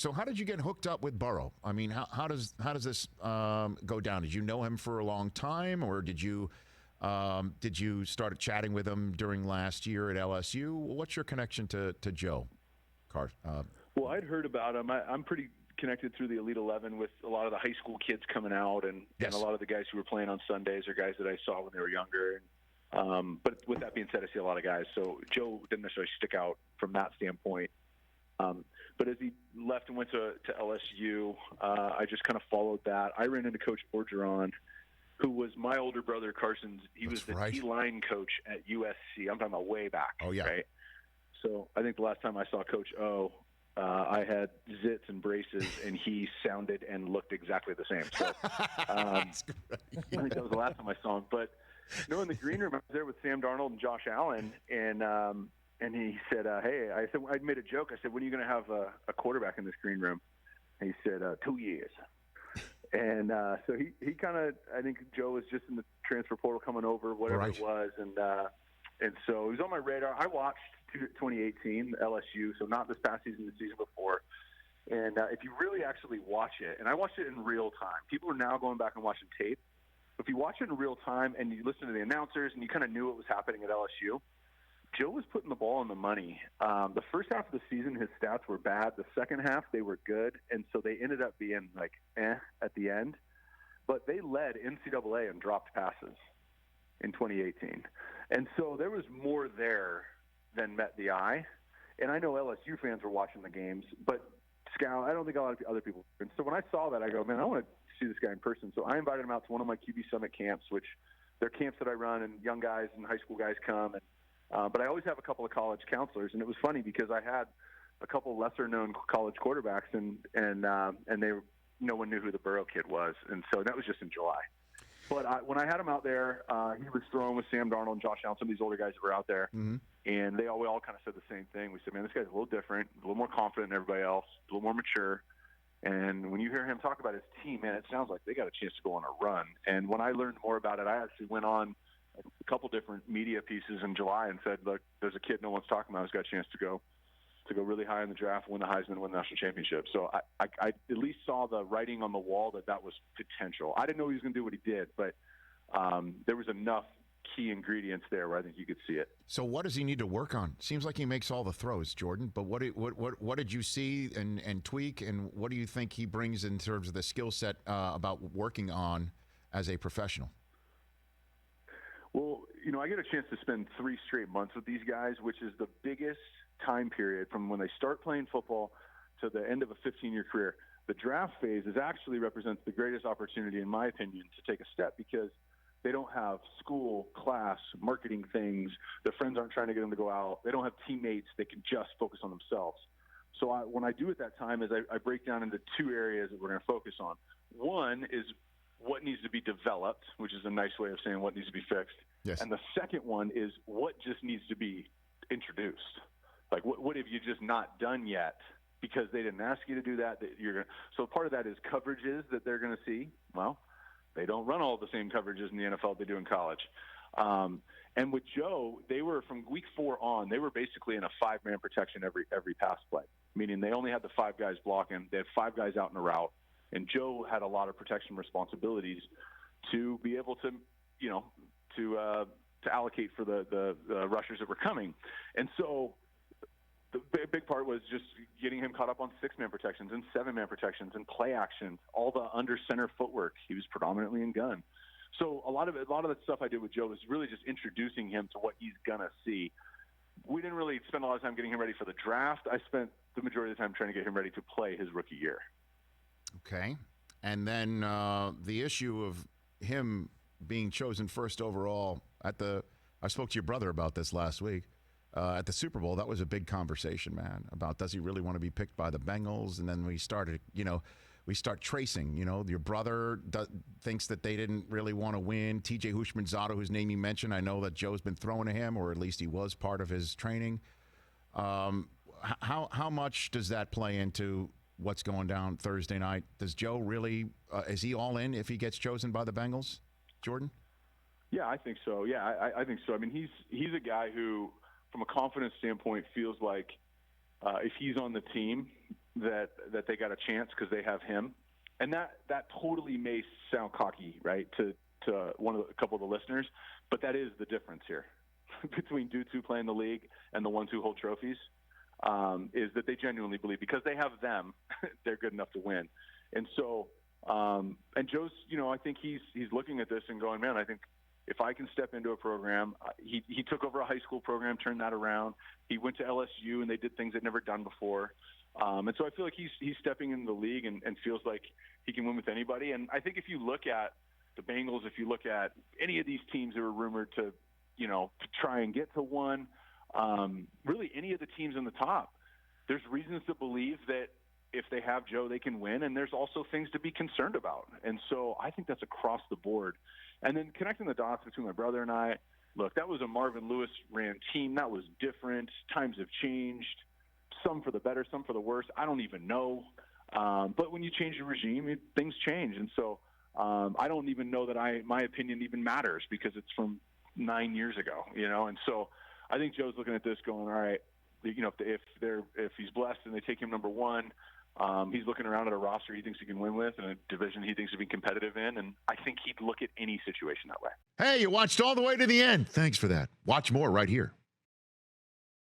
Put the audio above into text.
So how did you get hooked up with Burrow? I mean, how does this go down? Did you know him for a long time, or did you start chatting with him during last year at LSU? What's your connection to Joe? Well, I'd heard about him. I'm pretty connected through the Elite 11 with a lot of the high school kids coming out, and a lot of the guys who were playing on Sundays are guys that I saw when they were younger. But with that being said, I see a lot of guys. So Joe didn't necessarily stick out from that standpoint. But as he left and went to LSU, I just kind of followed that. I ran into Coach Orgeron, who was my older brother Carson's. He was the D-line coach at USC. I'm talking about way back. Oh, yeah. Right? So I think the last time I saw Coach O, I had zits and braces, and he sounded and looked exactly the same. So I think that was the last time I saw him. But in the green room, I was there with Sam Darnold and Josh Allen, and he said, "Hey," I made a joke. I said, "When are you going to have a quarterback in this green room?" And he said, 2 years. And so he kind of, I think Joe was just in the transfer portal coming over, whatever it was, and so he was on my radar. I watched 2018 LSU, so not this past season, the season before. And if you really actually watch it, and I watched it in real time. People are now going back and watching tape. If you watch it in real time and you listen to the announcers and you kind of knew what was happening at LSU, Joe was putting the ball in the money. The first half of the season, his stats were bad. The second half, they were good, and so they ended up being like at the end. But they led NCAA in dropped passes in 2018. And so there was more there than met the eye. And I know LSU fans were watching the games, but Scout, I don't think a lot of other people. And so when I saw that, I go, man, I want to see this guy in person. So I invited him out to one of my QB Summit camps, which they're camps that I run, and young guys and high school guys come. But I always have a couple of college counselors, and it was funny because I had a couple lesser-known college quarterbacks, and they no one knew who the Burrow kid was, and so that was just in July. But when I had him out there, he was throwing with Sam Darnold and Josh Allen, some of these older guys that were out there, and we all kind of said the same thing. We said, man, this guy's a little different, a little more confident than everybody else, a little more mature. And when you hear him talk about his team, man, it sounds like they got a chance to go on a run. And when I learned more about it, I actually went on a couple different media pieces in July and said, look, there's a kid no one's talking about who's got a chance to go really high in the draft, win the Heisman, win the national championship. So I at least saw the writing on the wall that was potential. I didn't know he was going to do what he did, but there was enough key ingredients there where I think you could see it. So what does he need to work on? Seems like he makes all the throws, Jordan, but what did you see and tweak, and what do you think he brings in terms of the skill set about working on as a professional? Well, I get a chance to spend 3 straight months with these guys, which is the biggest time period from when they start playing football to the end of a 15-year career. The draft phase actually represents the greatest opportunity, in my opinion, to take a step because they don't have school, class, marketing things. Their friends aren't trying to get them to go out. They don't have teammates. They can just focus on themselves. So what I do at that time is I break down into 2 areas that we're going to focus on. One is what needs to be developed, which is a nice way of saying what needs to be fixed. Yes. And the second one is what just needs to be introduced. Like what have you just not done yet because they didn't ask you to do that you're going to. So part of that is coverages that they're going to see. Well, they don't run all the same coverages in the NFL they do in college. And with Joe, they were from week 4 on, they were basically in a 5-man protection every pass play, meaning they only had the 5 guys blocking. They had 5 guys out in a route. And Joe had a lot of protection responsibilities to be able to, to allocate for the rushers that were coming. And so the big part was just getting him caught up on 6-man protections and 7-man protections and play actions, all the under center footwork. He was predominantly in gun. So a lot of the stuff I did with Joe was really just introducing him to what he's going to see. We didn't really spend a lot of time getting him ready for the draft. I spent the majority of the time trying to get him ready to play his rookie year. Okay. And then the issue of him being chosen first overall I spoke to your brother about this last week at the Super Bowl. That was a big conversation, man, about does he really want to be picked by the Bengals? And then we start tracing, your brother thinks that they didn't really want to win. TJ Hushmanzada, whose name you mentioned, I know that Joe's been throwing to him, or at least he was part of his training. How much does that play into what's going down Thursday night? Does Joe really is he all in if he gets chosen by the Bengals, Jordan? Yeah, I think so. Yeah, I think so. I mean, he's a guy who, from a confidence standpoint, feels like if he's on the team, that they got a chance because they have him, and that totally may sound cocky, right, to a couple of the listeners, but that is the difference here between dudes who play in the league and the ones who hold trophies, is that they genuinely believe because they have them, they're good enough to win. And so, and Joe's, I think he's looking at this and going, man, I think if I can step into a program, he took over a high school program, turned that around. He went to LSU and they did things they'd never done before. And so I feel like he's stepping into the league and feels like he can win with anybody. And I think if you look at the Bengals, if you look at any of these teams that were rumored to try and get to one, really any of the teams in the top, there's reasons to believe that if they have Joe, they can win. And there's also things to be concerned about. And so I think that's across the board. And then connecting the dots between my brother and I, look, that was a Marvin Lewis ran team. That was different. Times have changed, some for the better, some for the worse. I don't even know. But when you change the regime, things change. And so I don't even know that my opinion even matters because it's from 9 years ago, And so I think Joe's looking at this going, all right, if he's blessed and they take him number one, he's looking around at a roster he thinks he can win with and a division he thinks he'll be competitive in, and I think he'd look at any situation that way. Hey, you watched all the way to the end. Thanks for that. Watch more right here.